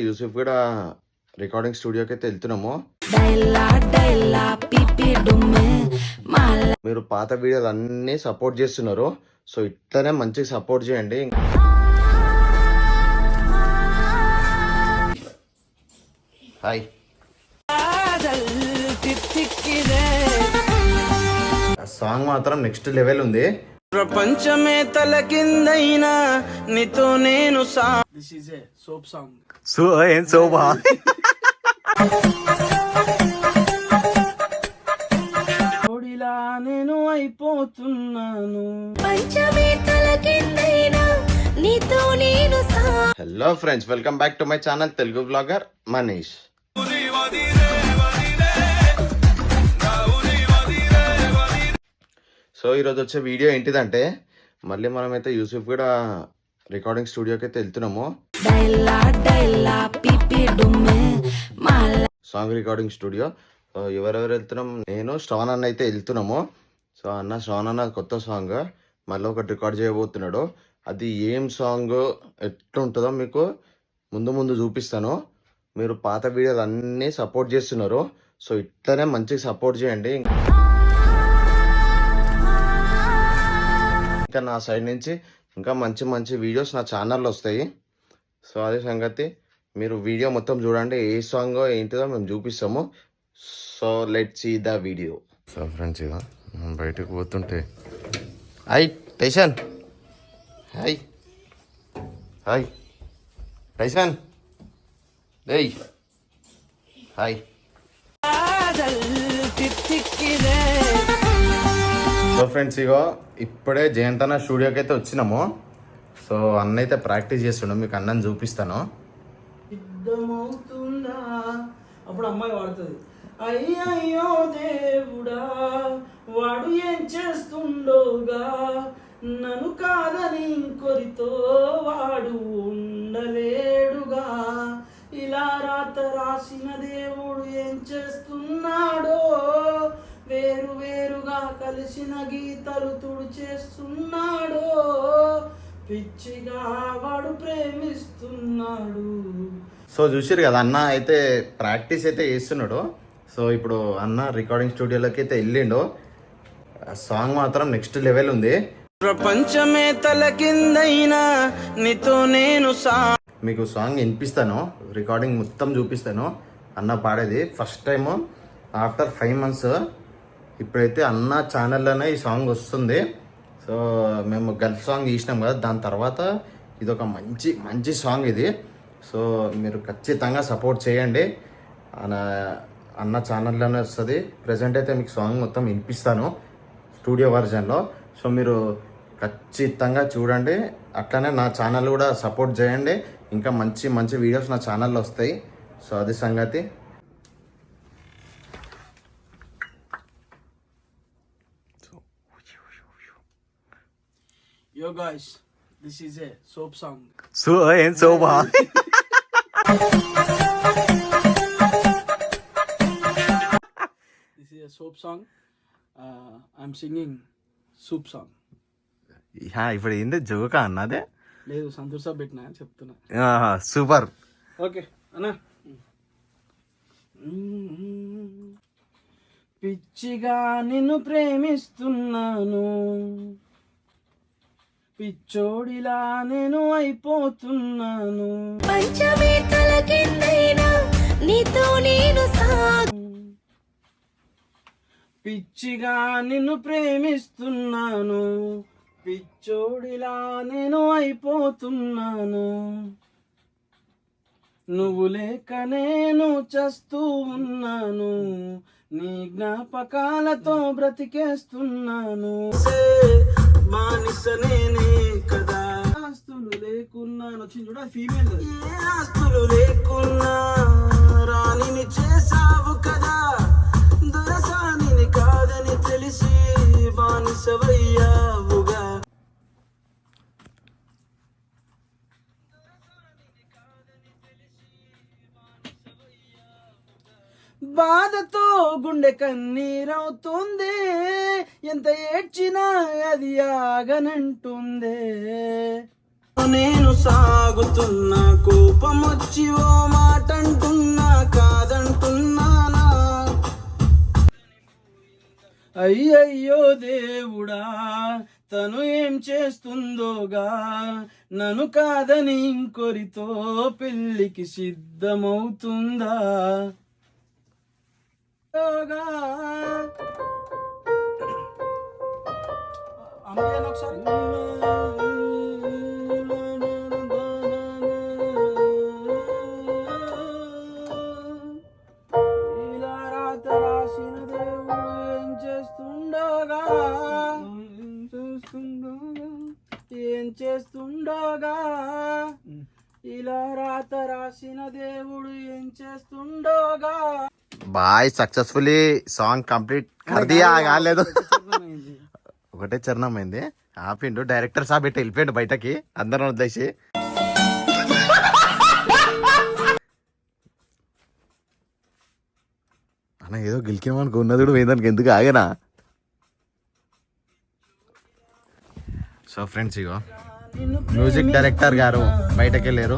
యూసుఫ్ కూడా రికార్డింగ్ స్టూడియోకి అయితే వెళ్తున్నాము. మీరు పాత వీడియోలు అన్నీ సపోర్ట్ చేస్తున్నారు, సో ఇట్లనే మంచిగా సపోర్ట్ చేయండి. హాయ్, సాంగ్ మాత్రం నెక్స్ట్ లెవెల్ ఉంది. ప్రపంచమే తల కిందైనా నీతో నేను this is a soap song. ఏం సోపా? ఓడిలా నేను అయిపోతున్నాను. Hello friends, welcome back to my channel Telugu blogger Manish. So ఈరోజు వచ్చే వీడియో ఏంటిదంటే, మళ్ళీ మనమైతే యూసుఫ్ కూడా రికార్డింగ్ స్టూడియోకి అయితే వెళ్తున్నాము. Song recording studio. ఎవరెవరు వెళ్తున్నాం? నేను శ్రవణ్ అన్న అయితే వెళ్తున్నాము. సో శ్రవణ్ అన్న కొత్త సాంగ్ మళ్ళీ ఒకటి రికార్డ్ చేయబోతున్నాడు. అది ఏం సాంగ్ ఎట్లుంటుందో మీకు ముందు ముందు చూపిస్తాను. మీరు పాత వీడియోలు అన్నీ సపోర్ట్ చేస్తున్నారు, సో ఇట్లనే మంచిగా సపోర్ట్ చేయండి. ఇంకా నా సైడ్ నుంచి ఇంకా మంచి మంచి వీడియోస్ నా ఛానల్లో వస్తాయి. సో అదే సంగతి, మీరు వీడియో మొత్తం చూడండి. ఏ సాంగ్ ఏంటిదో మేము చూపిస్తాము. So let's see the video. So friends, ఇక బయటకు పోతుంటే hi Tyson, hi hi Tyson, ఏయ్ హాయ్. సో ఫ్రెండ్స్, ఇగో ఇప్పుడే జయంతన స్టూడియోకి అయితే వచ్చినాము. సో అన్న అయితే ప్రాక్టీస్ చేస్తున్నాం, మీకు అన్నని చూపిస్తాను. సిద్ధమవుతుందా అప్పుడు అమ్మాయి వాడుతుంది, అయ్యయ్యో దేవుడా వాడు ఏం చేస్తుండోగా, నన్ను కాదని ఇంకొరితో వాడు ఉండలేడుగా, ఇలా రాత రాసిన దేవుడు ఏం చేస్తున్నాడో, వేరు వేరుగా కలిసిన గీతలు తుడిచేస్తున్నాడో, పిచ్చిగా వాడు ప్రేమిస్తున్నాడు. సో చూసారు కదా, అన్న అయితే ప్రాక్టీస్ అయితే చేస్తున్నాడు. సో ఇప్పుడు అన్న రికార్డింగ్ స్టూడియోలోకి అయితే వెళ్ళిండు. సాంగ్ మాత్రం నెక్స్ట్ లెవెల్ ఉంది. ప్రపంచమే తల కిందైనా నీతో నేను మీకు సాంగ్ వినిపిస్తాను, రికార్డింగ్ మొత్తం చూపిస్తాను. అన్న పాడేది ఫస్ట్ టైం ఆఫ్టర్ 5 months. ఇప్పుడైతే అన్న ఛానల్లోనే ఈ సాంగ్ వస్తుంది. సో మేము గల్ఫ్ సాంగ్ తీసినాం కదా, దాని తర్వాత ఇది ఒక మంచి మంచి సాంగ్ ఇది. సో మీరు ఖచ్చితంగా సపోర్ట్ చేయండి. అన్న ఛానల్లోనే వస్తుంది. ప్రజెంట్ అయితే మీకు సాంగ్ మొత్తం వినిపిస్తాను స్టూడియో వర్జన్లో. సో మీరు ఖచ్చితంగా చూడండి, అట్లనే నా ఛానల్ కూడా సపోర్ట్ చేయండి. ఇంకా మంచి మంచి వీడియోస్ నా ఛానల్లో వస్తాయి. సో అది సంగతి. Yo guys, this is a soap song. ఏం sofa? This is a soap song. I'm singing soup song. ఇప్పుడు ఏంది జోకా అన్నదే? లేదు, సంతోష పెట్టినా చెప్తున్నా. సూపర్. ఓకే అన్నా. పిచ్చిగా నిన్ను ప్రేమిస్తున్నాను, పిచ్చోడిలా నేను అయిపోతున్నాను, పిచ్చిగా నిన్ను ప్రేమిస్తున్నాను, పిచ్చోడిలా నేను అయిపోతున్నాను, నువ్వు లేక నేను చస్తూ ఉన్నాను, నీ జ్ఞాపకాలతో బ్రతికేస్తున్నాను, మానిస నేనే కదా, ఆస్తులు లేకున్నాను, చూడ ఫీమేల్, ఏ ఆస్తులు లేకున్నా రాణిని చేసావు కదా, దొరసానిని కాదని తెలిసి బానిసవయ్యావుగా. బాధతో గుండె కన్నీరవుతుంది, ఎంత ఏడ్చినా అది ఆగనంటుంది, నేను సాగుతున్నా కోపమొచ్చి ఓ మాటంటున్నా కాదంటున్నానా. అయ్యయ్యో దేవుడా తను ఏం చేస్తుందోగా, నన్ను కాదని ఇంకొరితో పెళ్ళికి సిద్ధమవుతుందా. ఇలా రాత రాసిన దేవుడు ఏం చేస్తుండగా, ఏం చేస్తుండగా, ఇలా రాత రాసిన దేవుడు ఏం చేస్తుండగా. బాయ్ సక్సెస్ఫుల్లీ సాంగ్ కంప్లీట్ కర్దియా కాలేదు, ఒకటే చరణం అయింది. ఆపిండు డైరెక్టర్ సాబ్ పెట్టి వెళ్ళిపోయిండు బయటకి అందరం వదిలేసి. అన్న ఏదో గెలికినామనుకో ఉన్నది కూడా పోయిందానికి ఎందుకు ఆగనా. సో ఫ్రెండ్స్ ఇగో మ్యూజిక్ డైరెక్టర్ గారు బయటకు వెళ్ళారు,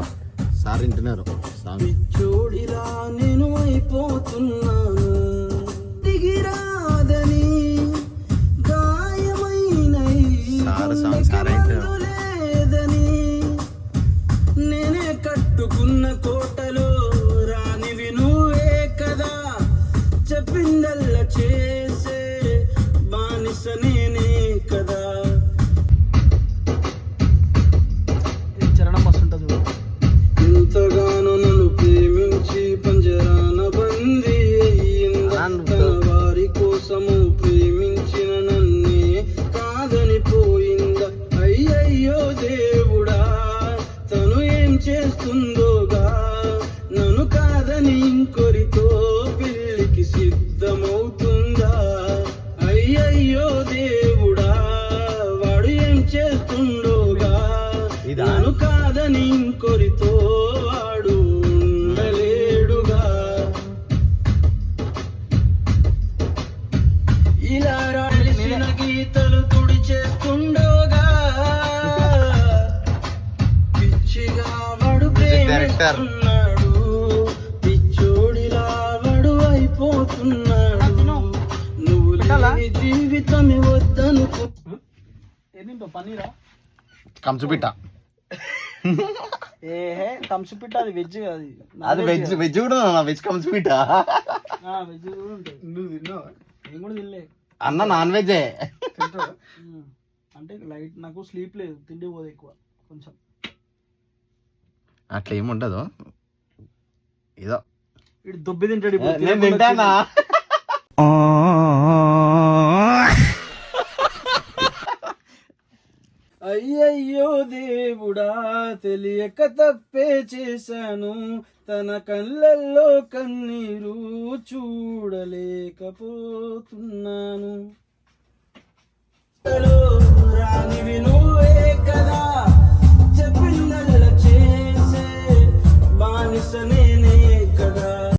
సార్ వింటున్నారు సాంగ్. చూడిలా నేను అయిపోతున్నాను దిగిరాదని గాయమైన లేదని, నేనే కట్టుకున్న కోటలో రానివి నువ్వే కదా, చెప్పిందల్ల చేసే బానిస నేనే కదా. చరణం వస్తుంటది. ఎంతగానో నన్ను ప్రేమించి పంజరాన బందీ అయ్యిందా, తన వారి కోసము ప్రేమించిన నన్నే కాదని పోయిందా. అయ్యయ్యో దేవుడా తను ఏం చేస్తుందోగా, నన్ను కాదని ఇంకొరితో పెళ్ళికి సిద్ధమవుతుందా. అయ్యయ్యో దేవుడా వాడు ఏం చేస్తుండోగా, నన్ను కాదని ఇంకొరితో వాడు ఉండలేడుగా. ఇలా రాసిన గీతలు తుడిచేస్తుండోగా, పిచ్చిగా వాడు ప్రేమిస్తున్నాడు, పిచ్చోడిలా వాడు అయిపోతున్నాడు. నువ్వు లేని జీవితమే వద్దనుకో. పన్నీరా కంచుపిట్ట, ఏహే కంసుపిట్ట అది వెజ్, అది వెజ్. వెజ్ కూడా వెజ్ కంచుపిట్ట. వెజ్ కూడా ఉంటుంది. నువ్వు తిన్నావు? నేను కూడా తినలే అన్న, నాన్ వెజ్ అంటే లైట్, నాకు స్లీప్ లేదు, తిండి పోదు ఎక్కువ కొంచెం. అట్లా ఏముండదు, ఏదో ఇటు దొబ్బి తింటాడు. నేను తింటానా? అయ్యయ్యో దేవుడా తెలియక తప్పే చేశాను, తన కళ్ళల్లో కన్నీరు చూడలేకపోతున్నాను.